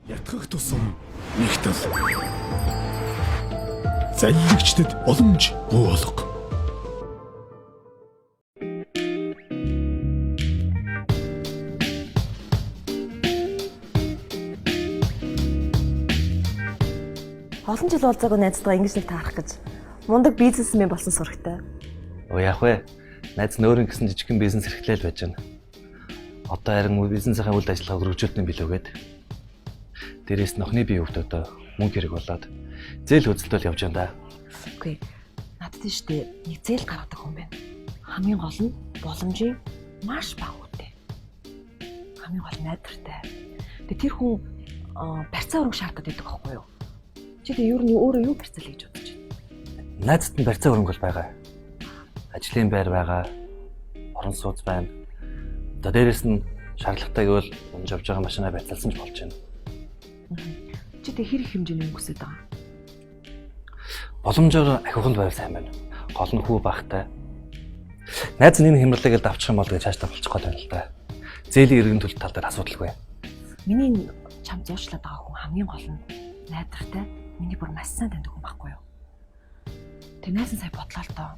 Ятгах тусам нэгтэл залилэгчдэд боломж бий болго. Олон жил уулзаагүй найзтайгаа ингэж нэг таарах гэж мундаг бизнесмен болсон сурагтай. Оо яах вэ? Найз нөөрийн гэсэн жижигхэн бизнес эрхлээл байж байна. Одоо харин бизнесийн үйл ажиллагааг хөгжүүлдэг билүүгээд. Дээрээс нь охины бие өвд одоо мөнгө хэрэг болоод зээл хөдөлтөл явж байна да. Үгүй. Надад тийш дээ нэг зээл гаргадаг хүн байна. Хамгийн гол нь боломжийн маш бага үүтэй. Хамгийн гол нь найдвартай. Тэгээ тэр хүн барьцаа өргөх шаардаад байдаг байхгүй юу? Чи тэгээ юу өөрөө юу барьцаал гэж бодож байна? Найзад нь барьцаа өргөх бол байгаа. Ажлын байр байгаа. Орон сууц байна. Одоо дээрээс нь шаардлагатай гэвэл унж авч байгаа машинаа барьцаалсан ч болж байна. Чи тэг хэр их хэмжээний мөнгө хүсэж байгаа? Боломжоор ахиуханд байр сайн байна. Гол нь хүү багтай. Найз нь энэ хямралыг л давчих юм бол гэж хааштай болчих гээд байна л да. Зээлийн иргэн төлөлт тал дээр асуудалгүй. Миний чам зуучлаад байгаа хүн хамгийн гол нь найдвартай, миний бүр маш сайн таньдаг хүн байхгүй юу? Тэг найз нь сая бодлоо л доо.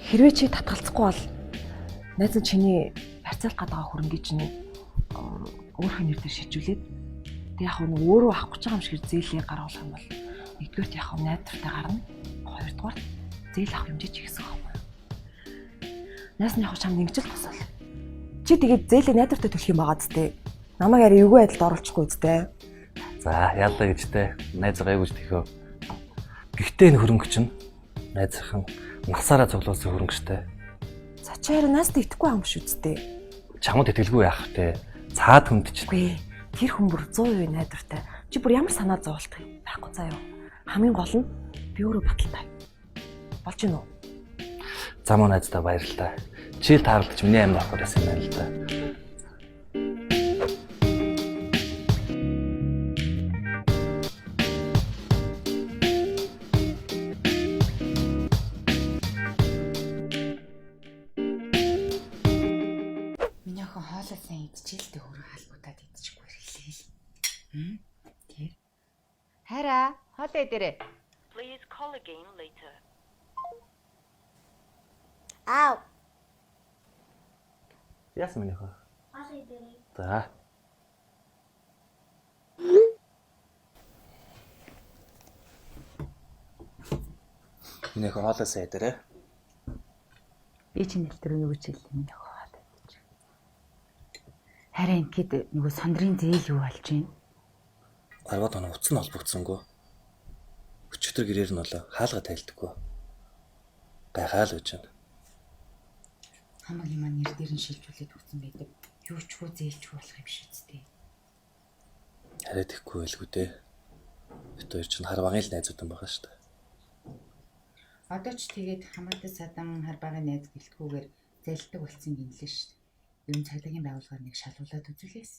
Хэрвээ чи татгалзахгүй бол найз нь чиний барьцаалах гээд байгаа хөрөнгөний чинь өөрийнхөө нэр дээр шижүүлээд тэг яг нь өөрөө авах гэж байгаа юм шиг зээлээ гаргуулах юм бол нэгдүгээрт яг найдвартай гарна, хоёрдугаар зээл авах хэмжээ ч ихсэх байхгүй юу? Найз нь яг чамд ингэж л тусал. Чи тэгээд зээлээ найдвартай төлөх юм байгаа зү. Намайг арай эвгүй байдалд оруулахгүй зү. За яалаа гэжтэй найз гайгүй ч тэхөө. Гэхдээ энэ хөрөнгө чинь найзынхан насаараа цуглуулсан хөрөнгө штэ. За чи харин нас итгэхгүй юм шүү зү. Чамд итгэлгүй яах вэ? Цаад хүнд чинь. Үгүй. Тэр хүн бүр 100% найдвартай. Чи бүр ямар санаа зовлох юм байхгүй заа юу. Хамгийн гол нь би өөрөө баталтай. Болж гин үү? За мөн найздаа баярлалаа. Чи л таарлаж миний амь авах гэсэн юм байна л да. Миний охин хоолой сайн идчихэлтэй хөрөнгө халбуудаад идчихгүй ирлээ. Тэр. Хараа, хоолой идэрэ. Please call again later. Аав. Яасан миний хөө? Хоолой идэрэ. За. Миний хөө хоолой сайн идэрэ. Би чинь нэлтэр нөгөө чийлээ миний охин хоолой идчих. Харин ингээд нөгөө сондрын зээл юу болж байна? Гаргаад оноо утас нь холбогдсонгүй. Өчигдөр гэрээр нь болоо хаалга тайлдаггүй. Гайхаал гэж байна. Хамаагийн маань нэр дээр нь шилжүүлээд өгсөн байдаг. Юу ч хөө зээлч болох юм шиг үстэй. Хараад ихгүй байлгүй дээ. Бид хоёр чинь хар багын л найзууд юм байгаа шүү дээ. Одоо ч тэгээд хамаатай садан хар багын найз гэлтгүүгээр зээлдэг болсон гинлээ шүү дээ. Ер нь цагдаагийн байгууллагаар нэг шалгуулад үзүүлээс.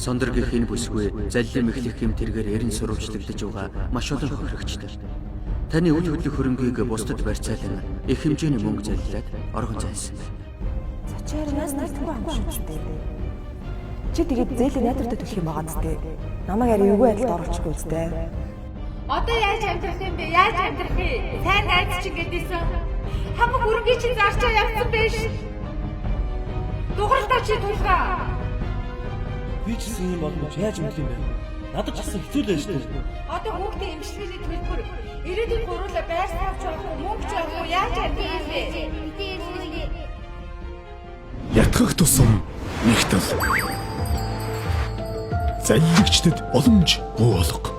Сондөр гэх энэ бүсгүй заллим эхлэх хэм тэргээр эрен сурвалжлагдаж байгаа маш олон хөрөгчтэй. Таны үйл хөдлөх хөрөнгийг бусдад барьцаалан их хэмжээний мөнгө заллаад оргон зайлсан. За чи харин нас итгэхгүй юм шүү дээ. Чи тэгээд зээлээ найдвартай төлөх юм байгаа зү. Намайг арай эвгүй байдалд оруулахгүй зү. Одоо яаж амьдрах юм бэ? Яаж амьдрах вэ? Сайн найз чинь гэдээсэн. Хамаг хөрөнгөний чинь зарчаа явсан байж. Дугартаа чи тулгаа. Би ч гэсэн юм боломж яаж мэдэх юм бэ? Надад ч гэсэн хэцүү л байж тээ. Одоо хүүхдээ эмчилгээний төлбөр ирээдүйд гуруула байр савч авах уу, мөнгө ч авах уу, яаж амьдрах юм бэ? Ятгах тусам нэгтэл залилэгчдэд боломж бий болго.